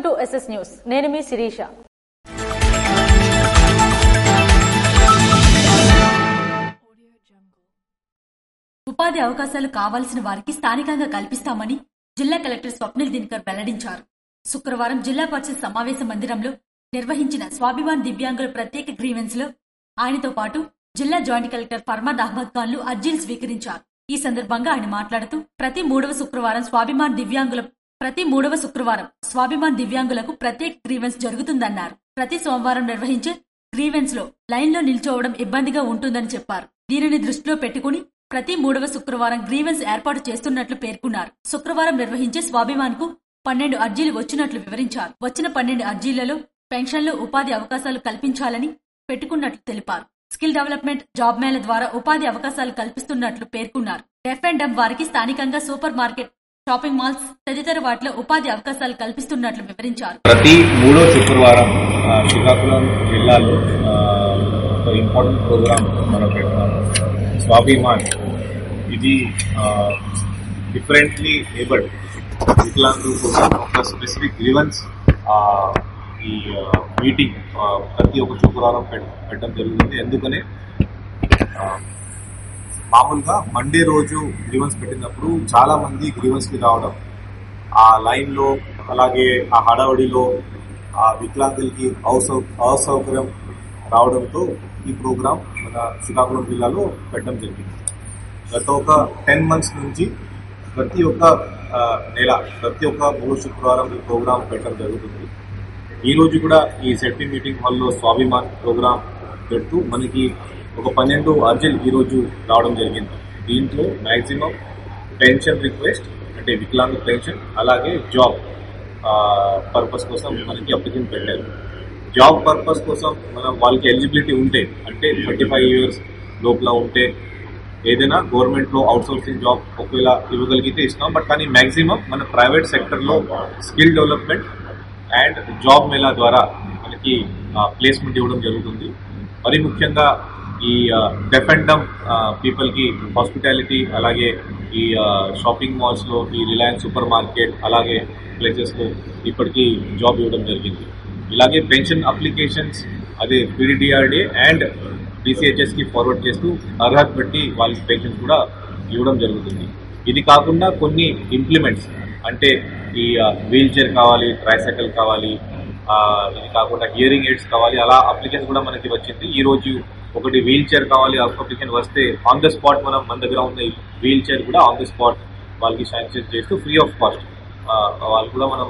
Welcome to SS news. నేను మీ శిరీష. ఉపాధి అవకాశాలు కావాల్సిన వారికి స్థానికంగా కల్పిస్తామని జిల్లా కలెక్టర్ స్వప్నిల్ దినకర్ వెల్లడించారు. శుక్రవారం జిల్లా పరిషత్ సమావేశ మందిరంలో నిర్వహించిన స్వాభిమాన్ దివ్యాంగుల ప్రత్యేక గ్రీవెన్స్ లో ఆయనతో పాటు జిల్లా జాయింట్ కలెక్టర్ ఫర్మాన్ అహ్మద్ ఖాన్లు అర్జీలు స్వీకరించారు. ఈ సందర్భంగా ఆయన మాట్లాడుతూ ప్రతి మూడవ శుక్రవారం స్వాభిమాన్ దివ్యాంగులకు ప్రత్యేక గ్రీవెన్స్ జరుగుతుందన్నారు. ప్రతి సోమవారం నిర్వహించే గ్రీవెన్స్ లో లైన్ లో నిల్చోవడం ఇబ్బందిగా ఉంటుందని చెప్పారు. దీనిని దృష్టిలో పెట్టుకుని ప్రతి మూడవ శుక్రవారం గ్రీవెన్స్ ఏర్పాటు చేస్తున్నట్లు పేర్కొన్నారు. శుక్రవారం నిర్వహించే స్వాభిమాన్ కు 12 అర్జీలు వచ్చినట్లు వివరించారు. వచ్చిన 12 అర్జీలలో పెన్షన్లు, ఉపాధి అవకాశాలు కల్పించాలని పెట్టుకున్నట్లు తెలిపారు. స్కిల్ డెవలప్మెంట్, జాబ్ మేళ ద్వారా ఉపాధి అవకాశాలు కల్పిస్తున్నట్లు పేర్కొన్నారు. డెఫ్ అండ్ డమ్ వారికి స్థానికంగా సూపర్ మార్కెట్, షాపింగ్ మాల్స్ తదితర వాటిలో ఉపాధి అవకాశాలు కల్పిస్తున్నట్లు వివరించారు. ప్రతి మూడో శుక్రవారం శ్రీకాకుళం జిల్లాలో ఒక ఇంపార్టెంట్ ప్రోగ్రామ్ మనం పెడుతున్నాము, స్వాభిమాన్. ఇది డిఫరెంట్లీ ఏబుల్డ్ వికలాంగుల కోసం ఒక స్పెసిఫిక్ గ్రీవెన్స్ ఈ మీటింగ్ ప్రతి ఒక్క శుక్రవారం పెట్టడం జరుగుతుంది. ఎందుకనే మామూలుగా మండే రోజు గ్రీవెన్స్ పెట్టినప్పుడు చాలా మంది గ్రీవెన్స్ కి రావడం, ఆ లైన్ లో అలాగే ఆ హడావడిలో ఆ వికలాంగులకి అసౌకర్యం రావడంతో ఈ ప్రోగ్రాం మన శ్రీకాకుళం జిల్లాలో పెట్టడం జరిగింది. గత ఒక 10 months నుంచి ప్రతి ఒక్క నెల ప్రతి ఒక్క 3 శుక్రవారం ఈ ప్రోగ్రాం పెట్టడం జరుగుతుంది. ఈ రోజు కూడా ఈ సెఫ్టీ మీటింగ్ హాల్లో స్వాభిమాన్ ప్రోగ్రాం పెడుతూ మనకి ఒక 12 అర్జీలు ఈ రోజు రావడం జరిగింది. దీంట్లో మాక్సిమం పెన్షన్ రిక్వెస్ట్, అంటే వికలాంగ పెన్షన్, అలాగే జాబ్ పర్పస్ కోసం మనకి అప్లికేషన్ పెట్టారు. జాబ్ పర్పస్ కోసం మనం వాళ్ళకి ఎలిజిబిలిటీ ఉంటే, అంటే 35 years లోపల ఉంటే ఏదైనా గవర్నమెంట్ లో అవుట్ సోర్సింగ్ జాబ్ ఒకవేళ ఇవ్వగలిగితే ఇస్తాం. బట్ కానీ మాక్సిమం మన ప్రైవేట్ సెక్టర్ లో skill development and job Mela ద్వారా మనకి ప్లేస్మెంట్ ఇవ్వడం జరుగుతుంది. మరి ముఖ్యంగా ఈ డెఫ్ అండ్ డమ్ పీపుల్ కి హాస్పిటాలిటీ, అలాగే ఈ షాపింగ్ మాల్స్ లో, ఈ రిలయన్స్ సూపర్ మార్కెట్ అలాగే ప్లేసెస్ లో ఇప్పటికీ జాబ్ ఇవ్వడం జరిగింది. ఇలాగే పెన్షన్ అప్లికేషన్స్ అదే పీడీడీఆర్డీ అండ్ డిసిహెచ్ఎస్ కి ఫార్వర్డ్ చేస్తూ అర్హత పెట్టి వాళ్ళకి పెన్షన్ కూడా ఇవ్వడం జరుగుతుంది. ఇది కాకుండా కొన్ని ఇంప్లిమెంట్స్, అంటే ఈ వీల్ చైర్ కావాలి, ట్రైసైకిల్ కావాలి, ఇది కాకుండా హియరింగ్ ఎయిడ్స్ కావాలి, అలా అప్లికేషన్ కూడా మనకి వచ్చింది. ఈ రోజు ఒకటి వీల్ చైర్ కావాలి అప్లికేషన్ వస్తే ఆన్ ద స్పాట్ మన దగ్గర ఉన్న వీల్ చైర్ కూడా ఆన్ ద స్పాట్ వాళ్ళకి శాంక్షన్ చేస్తూ ఫ్రీ ఆఫ్ కాస్ట్ వాళ్ళు కూడా మనం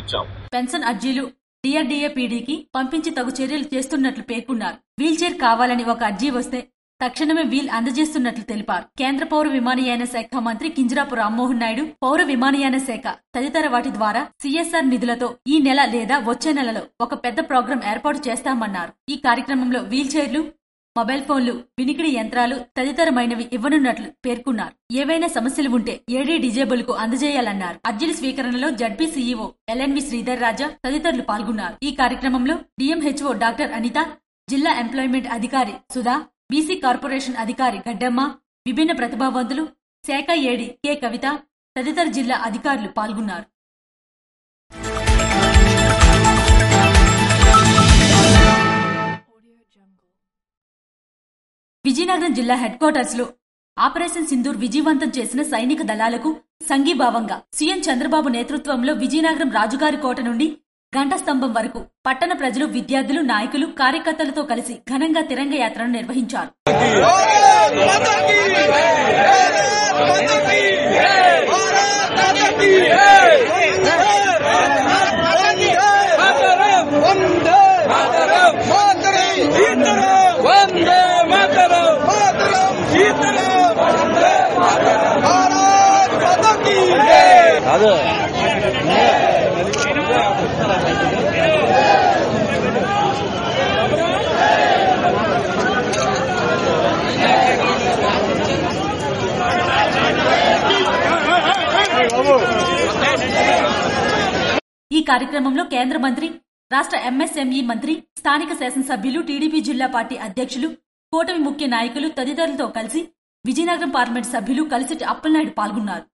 ఇచ్చాం. పెన్షన్ అర్జీలు డిఆర్డీఏపీడీకి పంపించి తగు చర్యలు చేస్తున్నట్లు పేర్కొన్నారు. వీల్ చైర్ కావాలని ఒక అర్జీ వస్తే తక్షణమే వీల్ అందజేస్తున్నట్లు తెలిపారు. కేంద్ర పౌర విమానయాన శాఖ మంత్రి కింజరాపు రామ్మోహన్ నాయుడు పౌర విమానయాన శాఖ తదితర వాటి ద్వారా సిఎస్ఆర్ నిధులతో ఈ నెల లేదా వచ్చే నెలలో ఒక పెద్ద ప్రోగ్రాం ఏర్పాటు చేస్తామన్నారు. ఈ కార్యక్రమంలో వీల్ చైర్లు, మొబైల్ ఫోన్లు, వినికిడి యంత్రాలు తదితరమైనవి ఇవ్వనున్నట్లు పేర్కొన్నారు. ఏవైనా సమస్యలు ఉంటే ఏడీ డిజేబుల్ కు అందజేయాలన్నారు. అర్జీల స్వీకరణలో జడ్పీ సీఈఓ ఎల్ఎన్వి శ్రీధర్ రాజా తదితరులు పాల్గొన్నారు. ఈ కార్యక్రమంలో డిఎంహెచ్ఓ డాక్టర్ అనిత, జిల్లా ఎంప్లాయ్మెంట్ అధికారి సుధా, బీసీ కార్పొరేషన్ అధికారి గడ్డమ్మ, విభిన్న ప్రతిభావంతులు, శాఖ ఏడీ కె కవిత తదితర జిల్లా అధికారులు పాల్గొన్నారు. విజయనగరం జిల్లా హెడ్ క్వార్టర్స్ లో ఆపరేషన్ సింధూర్ విజయవంతం చేసిన సైనిక దళాలకు సంఘీభావంగా సీఎం చంద్రబాబు నేతృత్వంలో విజయనగరం రాజుగారి కోట నుండి గంట స్తంభం వరకు పట్టణ ప్రజలు, విద్యార్థులు, నాయకులు, కార్యకర్తలతో కలిసి ఘనంగా తిరంగ యాత్రను నిర్వహించారు. ఈ కార్యక్రమంలో కేంద్ర మంత్రి, రాష్ట్ర ఎంఎస్ఎంఈ మంత్రి, స్థానిక శాసనసభ్యులు, టీడీపీ జిల్లా పార్టీ అధ్యక్షులు, కూటమి ముఖ్య నాయకులు తదితరులతో కలిసి విజయనగరం పార్లమెంట్ సభ్యులు కలిసిటి అప్పలనాయుడు పాల్గొన్నారు.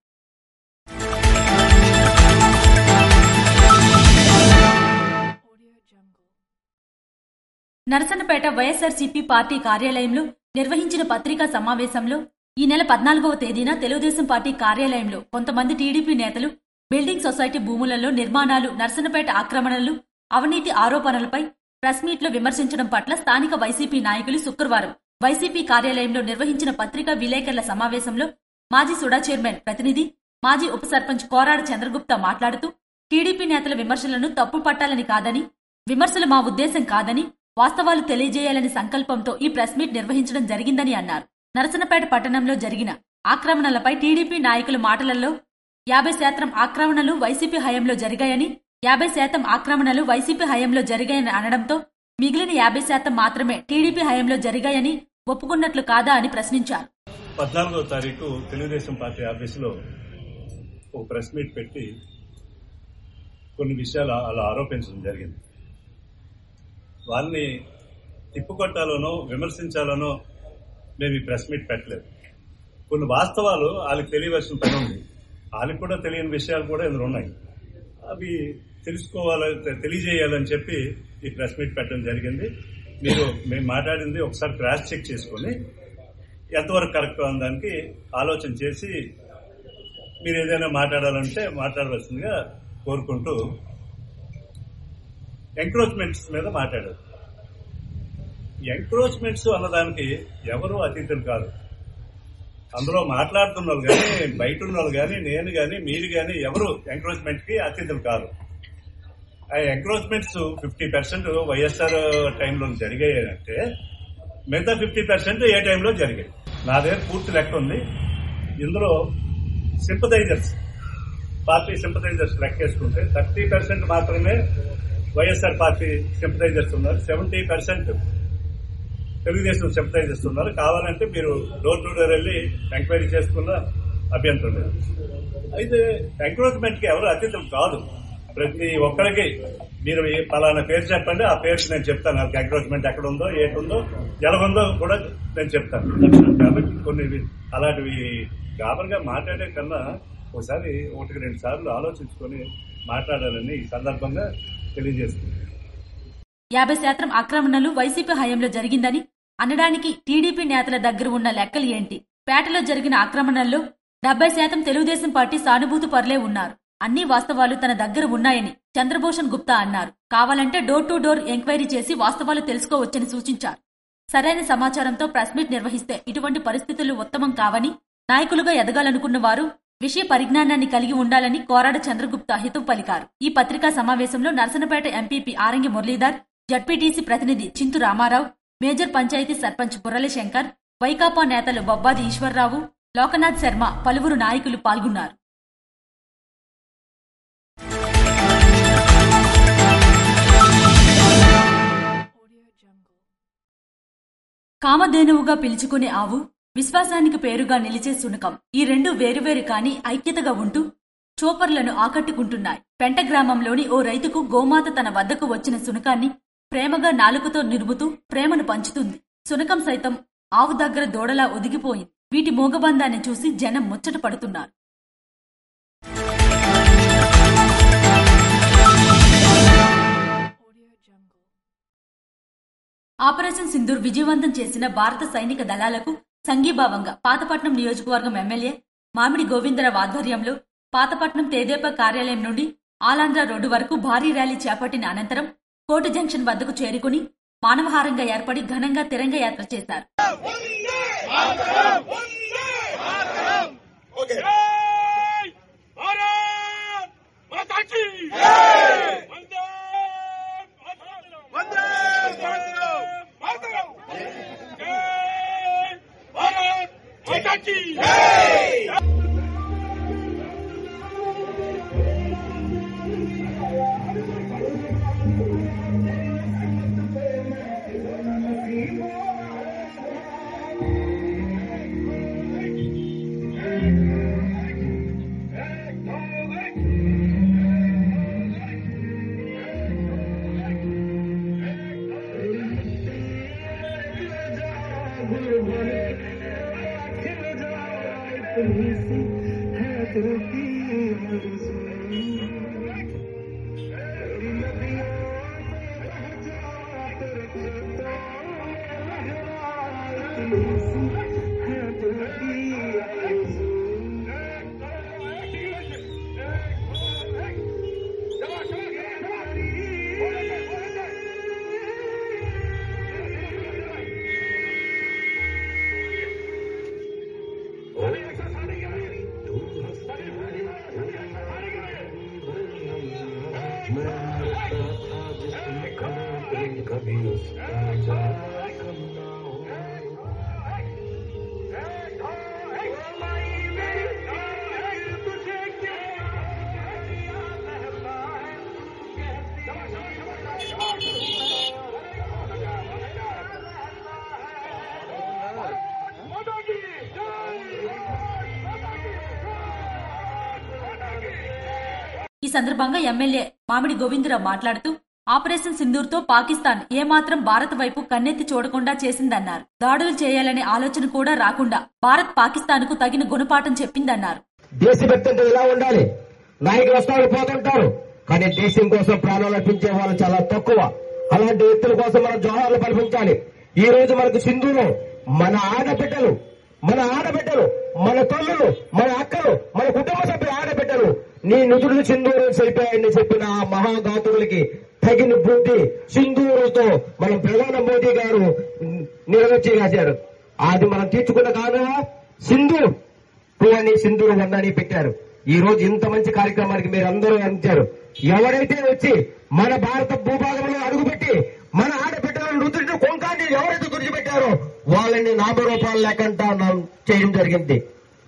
నరసన్నపేట వైఎస్ఆర్సీపీ పార్టీ కార్యాలయంలో నిర్వహించిన పత్రికా సమావేశంలో ఈ నెల 14వ తేదీన తెలుగుదేశం పార్టీ కార్యాలయంలో కొంతమంది టీడీపీ నేతలు బిల్డింగ్ సొసైటీ భూములలో నిర్మాణాలు, నరసన్నపేట ఆక్రమణలు, అవినీతి ఆరోపణలపై ప్రెస్ మీట్లో విమర్శించడం పట్ల స్థానిక వైసీపీ నాయకులు శుక్రవారం వైసీపీ కార్యాలయంలో నిర్వహించిన పత్రికా విలేకరుల సమావేశంలో మాజీ సుడా చైర్మన్ ప్రతినిధి, మాజీ ఉప సర్పంచ్ కోరాడ చంద్రగుప్తా మాట్లాడుతూ టీడీపీ నేతల విమర్శలను తప్పు పట్టాలని కాదని, విమర్శలు మా ఉద్దేశం కాదని, వాస్తవాలు తెలియజేయాలని సంకల్పంతో ఈ ప్రెస్ మీట్ నిర్వహించడం జరిగిందని అన్నారు. నరసన్నపేట పట్టణంలో జరిగిన ఆక్రమణలపై టీడీపీ నాయకుల మాటలలో 50% ఆక్రమణలు వైసీపీ హయాంలో జరిగాయని, 50% ఆక్రమణలు వైసీపీ హయాంలో జరిగాయని అనడంతో మిగిలిన 50% మాత్రమే టీడీపీ హయాంలో జరిగాయని ఒప్పుకున్నట్లు కాదా అని ప్రశ్నించారు. 14వ తారీఖు తెలుగుదేశం పార్టీ ఆఫీసులో ఒక ప్రెస్ మీట్ పెట్టి కొన్ని విషయాలు అలా ఆరోపించడం జరిగింది. వాళ్ళని తిప్పుకొట్టాలనో విమర్శించాలనో మేము ఈ ప్రెస్ మీట్ పెట్టలేదు. కొన్ని వాస్తవాలు వాళ్ళకి తెలియవలసిన పని ఉంది. వాళ్ళకి కూడా తెలియని విషయాలు కూడా ఇందులో ఉన్నాయి. అవి తెలియజేయాలని చెప్పి ఈ ప్రెస్ మీట్ పెట్టడం జరిగింది. మేము మాట్లాడింది ఒకసారి క్రాస్ చెక్ చేసుకుని ఎంతవరకు కరెక్ట్ అన్న దానికి ఆలోచన చేసి మీరు ఏదైనా మాట్లాడాలంటే మాట్లాడవలసిందిగా కోరుకుంటూ ఎంక్రోచ్మెంట్స్ మీద మాట్లాడారు. ఎంక్రోచ్మెంట్స్ అన్నదానికి ఎవరు అతిథులు కాదు. అందులో మాట్లాడుతున్న వాళ్ళు కానీ, బయట ఉన్న వాళ్ళు కానీ, నేను కానీ, మీరు కానీ ఎవరు ఎంక్రోచ్మెంట్ కి అతిథులు కాదు. ఆ ఎంక్రోచ్మెంట్స్ 50% వైఎస్ఆర్ టైంలో జరిగాయంటే మిగతా 50% ఏ టైంలో జరిగాయి. నా దగ్గర పూర్తి లెక్క ఉంది. ఇందులో సింపథైజర్స్, పార్టీ సింపథైజర్స్ లెక్కేసుకుంటే 30% మాత్రమే వైఎస్ఆర్ పార్టీ సింపథైజర్స్ ఉన్నారు, 70% తెలుగుదేశం సింపథైజర్స్ ఉన్నారు. కావాలంటే మీరు డోర్ టు డోర్ వెళ్ళి ఎంక్వైరీ చేసుకున్న అభ్యంతరం లేదు. అయితే ఎంక్రోచ్మెంట్ కి ఎవరు అతిథులు కాదు. ప్రతి ఒక్కరికి మీరు పలానా పేరు చెప్పండి, ఆ పేరు నేను చెప్తాను. నాకు ఎంక్రోచ్మెంట్ ఎక్కడ ఉందో, ఏటుందో, ఎలా ఉందో కూడా నేను చెప్తాను. కాబట్టి కొన్ని అలాంటివి గాబర్గా మాట్లాడే కన్నా ఒకసారి 1-2 సార్లు ఆలోచించుకొని మాట్లాడాలని ఈ సందర్భంగా తెలియజేస్తుంది. 50% ఆక్రమణలు వైసీపీ హయాంలో జరిగిందని అనడానికి టీడీపీ నేతల దగ్గర ఉన్న లెక్కలు ఏంటి? పేటలో జరిగిన ఆక్రమణల్లో 70% తెలుగుదేశం పార్టీ సానుభూతి పరులే ఉన్నారు. అన్ని వాస్తవాలు తన దగ్గర ఉన్నాయని చంద్రభూషణ్ గుప్తా అన్నారు. కావాలంటే డోర్ టు డోర్ ఎంక్వైరీ చేసి వాస్తవాలు తెలుసుకోవచ్చని సూచించారు. సరైన సమాచారంతో ప్రెస్ మీట్ నిర్వహిస్తే ఇటువంటి పరిస్థితులు ఉత్తమం కావని, నాయకులుగా ఎదగాలనుకున్న వారు విషయ పరిజ్ఞానాన్ని కలిగి ఉండాలని కోరాడ చంద్రగుప్తా హితవు పలికారు. ఈ పత్రికా సమావేశంలో నరసన్నపేట ఎంపీపీ ఆరంగి మురళీధర్, జడ్పీటీసీ ప్రతినిధి చింతు రామారావు, మేజర్ పంచాయతీ సర్పంచ్ బుర్రలి శంకర్, వైకాపా నేతలు బొబ్బాది ఈశ్వర్రావు, లోకనాథ్ శర్మ, పలువురు నాయకులు పాల్గొన్నారు. కామధేనువుగా పిలుచుకునే ఆవు, విశ్వాసానికి పేరుగా నిలిచే శునకం, ఈ రెండు వేరువేరు కాని ఐక్యతగా ఉంటూ చోపర్లను ఆకట్టుకుంటున్నాయి. పెంట గ్రామంలోని ఓ రైతుకు గోమాత తన వద్దకు వచ్చిన శునకాన్ని ప్రేమగా నాలుకతో నిరుముతూ ప్రేమను పంచుతుంది. శునకం సైతం ఆవు దగ్గర దూడలా ఒదిగిపోయింది. వీటి మోగబంధాన్ని చూసి జనం ముచ్చట పడుతున్నారు. ఆపరేషన్ సింధూర్ విజయవంతం చేసిన భారత సైనిక దళాలకు సంఘీభావంగా పాతపట్నం నియోజకవర్గం ఎమ్మెల్యే మామిడి గోవిందరావు ఆధ్వర్యంలో పాతపట్నం తెదేపా కార్యాలయం నుండి ఆలాంధ్ర రోడ్డు వరకు భారీ ర్యాలీ చేపట్టిన అనంతరం కోర్టు జంక్షన్ వద్దకు చేరుకుని మానవహారంగా ఏర్పడి ఘనంగా తిరంగ యాత్ర చేశారు. ఈ సందర్భంగా ఎమ్మెల్యే మామిడి గోవిందరావు మాట్లాడుతూ ఆపరేషన్ సింధూర్తో పాకిస్తాన్ ఏమాత్రం భారత్ వైపు కన్నెత్తి చూడకుండా చేసిందన్నారు. దాడులు చేయాలనే ఆలోచన కూడా రాకుండా భారత్ పాకిస్తాన్కు తగిన గుణపాఠం చెప్పిందన్నారు. దేశభక్తి అంటే ఇలా ఉండాలి. నాయకులు వస్తారు పోతుంటారు, కానీ దేశం కోసం ప్రాణాలు అర్పించే వాళ్ళు చాలా తక్కువ. అలాంటి వ్యక్తుల కోసం మనం జోహార్లు కల్పించాలి. ఈ రోజు మనకు సింధూరు మన ఆడబిడ్డలు, మన తల్లులు, మన అక్కలు, మన కుటుంబ సభ్యుల ఆడబిడ్డలు నీ నుదురు సింధూరు సరిపోయాయని చెప్పిన ఆ మహాగాతులకి తగిన బుద్ధి సింధూరుతో మన ప్రధాని మోదీ గారు నిర్వహించి రాశారు. అది మనం తీర్చుకున్న కారణమా సింధూర్ 2 అని సింధూర్ 1 అని పెట్టారు. ఈ రోజు ఇంత మంచి కార్యక్రమానికి మీరు అందరూ అందించారు. ఎవరైతే వచ్చి మన భారత భూభాగంలో అడుగుపెట్టి మన ఆడబిడ్డలను రుద్రుడు కొంకాన్ని ఎవరైతే గుర్తుపెట్టారో వాళ్ళని నామరూపాలు లేకుండా చేయడం జరిగింది.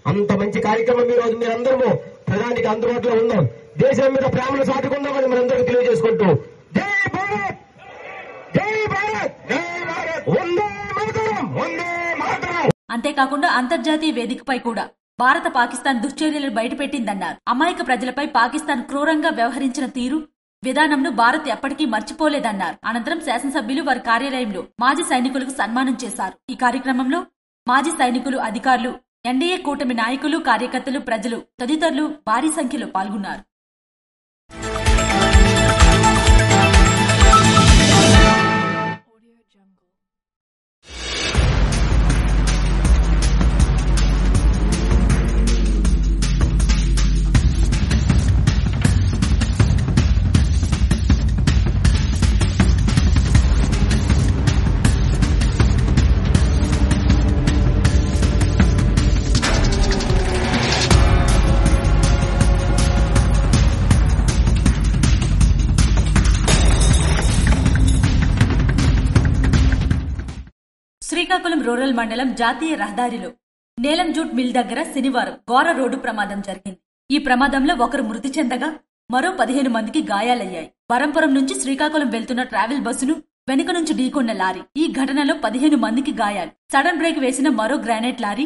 అంత మంచి కార్యక్రమం ఈ రోజు మీరందరూ ప్రధానికి అందుబాటులో ఉందాం. దేశం మీద ప్రేమను సాటుకుందామని మనందరికీ తెలియజేసుకుంటూ జై భారత్, జై భారత్, జై భారత్, వందే మాతరం, వందే మాతరం. అంతేకాకుండా అంతర్జాతీయ వేదికపై కూడా భారత పాకిస్తాన్ దుశ్చర్యలను బయటపెట్టిందన్నారు. అమాయక ప్రజలపై పాకిస్తాన్ క్రూరంగా వ్యవహరించిన తీరు, విధానంను భారత్ ఎప్పటికీ మర్చిపోలేదన్నారు. అనంతరం శాసనసభ్యులు వారి కార్యాలయంలో మాజీ సైనికులకు సన్మానం చేశారు. ఈ కార్యక్రమంలో మాజీ సైనికులు, అధికారులు, ఎన్డీఏ కూటమి నాయకులు, కార్యకర్తలు, ప్రజలు తదితరులు భారీ సంఖ్యలో పాల్గొన్నారు. శ్రీకాకుళం రూరల్ మండలం జాతీయ రహదారిలో నేలం జూట్ మిల్ దగ్గర శనివారం ఘోర రోడ్డు ప్రమాదం జరిగింది. ఈ ప్రమాదంలో ఒకరు మృతి చెందగా మరో 15 మందికి గాయాలయ్యాయి. వరంపురం నుంచి శ్రీకాకుళం వెళ్తున్న ట్రావెల్ బస్సును వెనుక నుంచి ఢీకొన్న లారీ. ఈ ఘటనలో 15 మందికి గాయాలు. సడన్ బ్రేక్ వేసిన మరో గ్రానైట్ లారీ,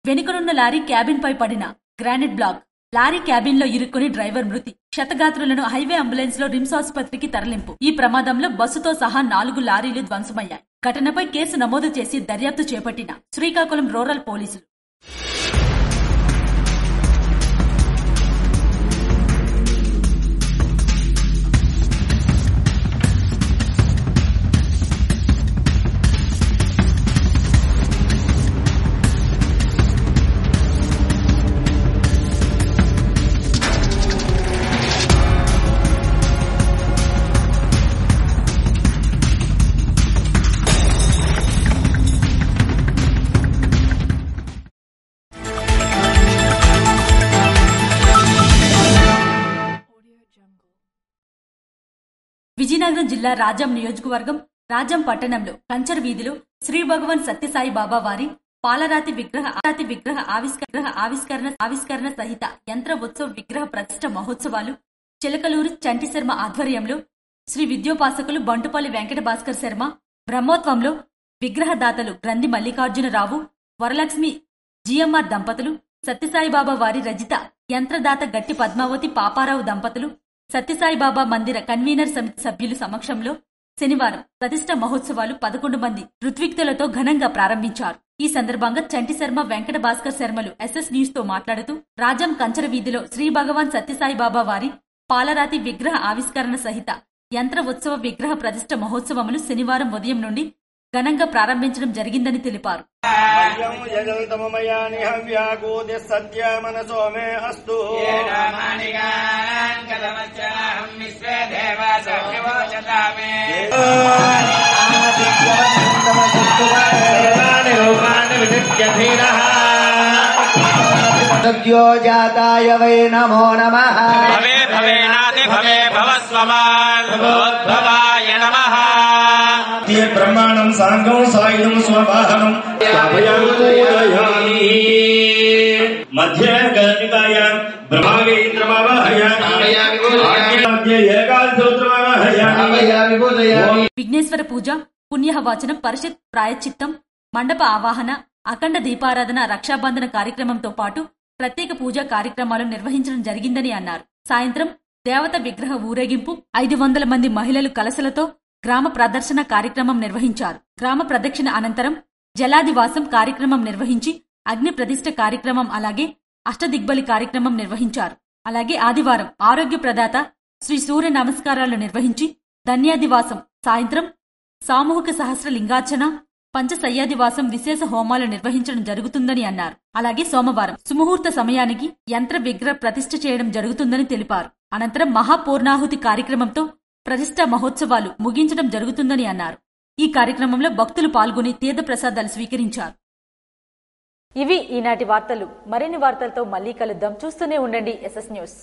వెనుకనున్న లారీ క్యాబిన్ పై పడిన గ్రానైట్ బ్లాక్. లారీ క్యాబిన్ లో ఇరుక్కుని డ్రైవర్ మృతి. క్షతగాత్రులను హైవే అంబులెన్స్ లో రిమ్స్ ఆసుపత్రికి తరలింపు. ఈ ప్రమాదంలో బస్సుతో సహా 4 లారీలు ధ్వంసమయ్యాయి. ఘటనపై కేసు నమోదు చేసి దర్యాప్తు చేపట్టిన శ్రీకాకుళం రూరల్ పోలీసులు. విజయనగరం జిల్లా రాజాం నియోజకవర్గం రాజాం పట్టణంలో కంచర్ వీధిలో శ్రీ భగవాన్ సత్యసాయి బాబా వారి పాలరాతి విగ్రహ ఆవిష్కరణ సహిత యంత్ర ఉత్సవ విగ్రహ ప్రతిష్ఠ మహోత్సవాలు చిలకలూరు చంటి శర్మ ఆధ్వర్యంలో శ్రీ విద్యోపాసకులు బంటుపల్లి వెంకట భాస్కర్ శర్మ బ్రహ్మోత్సవంలో విగ్రహదాతలు గ్రంథి మల్లికార్జునరావు, వరలక్ష్మి జిఎంఆర్ దంపతులు, సత్యసాయిబాబా వారి రజిత యంత్రదాత గట్టి పద్మావతి పాపారావు దంపతులు, సత్యసాయిబాబా మందిర కన్వీనర్ సమితి సభ్యుల సమక్షంలో శనివారం ప్రతిష్ఠ మహోత్సవాలు 11 మంది ఋత్విక్తులతో ఘనంగా ప్రారంభించారు. ఈ సందర్భంగా చంటి శర్మ, వెంకట భాస్కర్ శర్మలు ఎస్ఎస్ న్యూస్ తో మాట్లాడుతూ రాజాం కంచర వీధిలో శ్రీ భగవాన్ సత్యసాయిబాబా వారి పాలరాతి విగ్రహ ఆవిష్కరణ సహిత యంత్ర ఉత్సవ విగ్రహ ప్రతిష్ఠ మహోత్సవములు శనివారం ఉదయం నుండి ఘనంగా ప్రారంభించడం జరిగిందని తెలిపారు. సద్యోజాతాయ వై నమో నమః. భవే భవేనాతి భవే భవస్వమాన్ భవోద్భవాయ నమః. బ్రహ్మాండం సాంగం సాయుధం స్వవాహనం మధ్య గణితాయ విఘ్నేశ్వర పూజ, పుణ్యహవాచనం, పరిషత్ ప్రాయశ్చిత్తం, మండప ఆవాహన, అఖండ దీపారాధన, రక్షాబంధన కార్యక్రమంతో పాటు ప్రత్యేక పూజా కార్యక్రమాలు నిర్వహించడం జరిగిందని అన్నారు. సాయంత్రం దేవత విగ్రహ ఊరేగింపు, 500 మంది మహిళలు కలశలతో గ్రామ ప్రదర్శన కార్యక్రమం నిర్వహించారు. గ్రామ ప్రదక్షిణ అనంతరం జలాదివాసం కార్యక్రమం నిర్వహించి అగ్ని ప్రతిష్ఠ కార్యక్రమం అలాగే అష్టదిగ్బలి కార్యక్రమం నిర్వహించారు. అలాగే ఆదివారం ఆరోగ్య ప్రదాత శ్రీ సూర్య నమస్కారాలు నిర్వహించి ధన్యాదివాసం సాయంత్రం సామూహిక సహస్ర లింగార్చన, పంచసయ్యాదివాసం విశేష హోమాలు నిర్వహించడం జరుగుతుందని అన్నారు. అలాగే సోమవారం సుముహూర్త సమయానికి యంత్ర విగ్రహ ప్రతిష్ఠ చేయడం జరుగుతుందని తెలిపారు. అనంతరం మహాపూర్ణాహుతి కార్యక్రమంతో ప్రతిష్ఠా మహోత్సవాలు ముగించడం జరుగుతుందని అన్నారు. ఈ కార్యక్రమంలో భక్తులు పాల్గొని తీర్థ ప్రసాదాలు స్వీకరించారు. ఇవి ఈనాటి వార్తలు. మరిన్ని వార్తలతో మళ్ళీ కలుద్దాం. చూస్తూనే ఉండండి SS న్యూస్.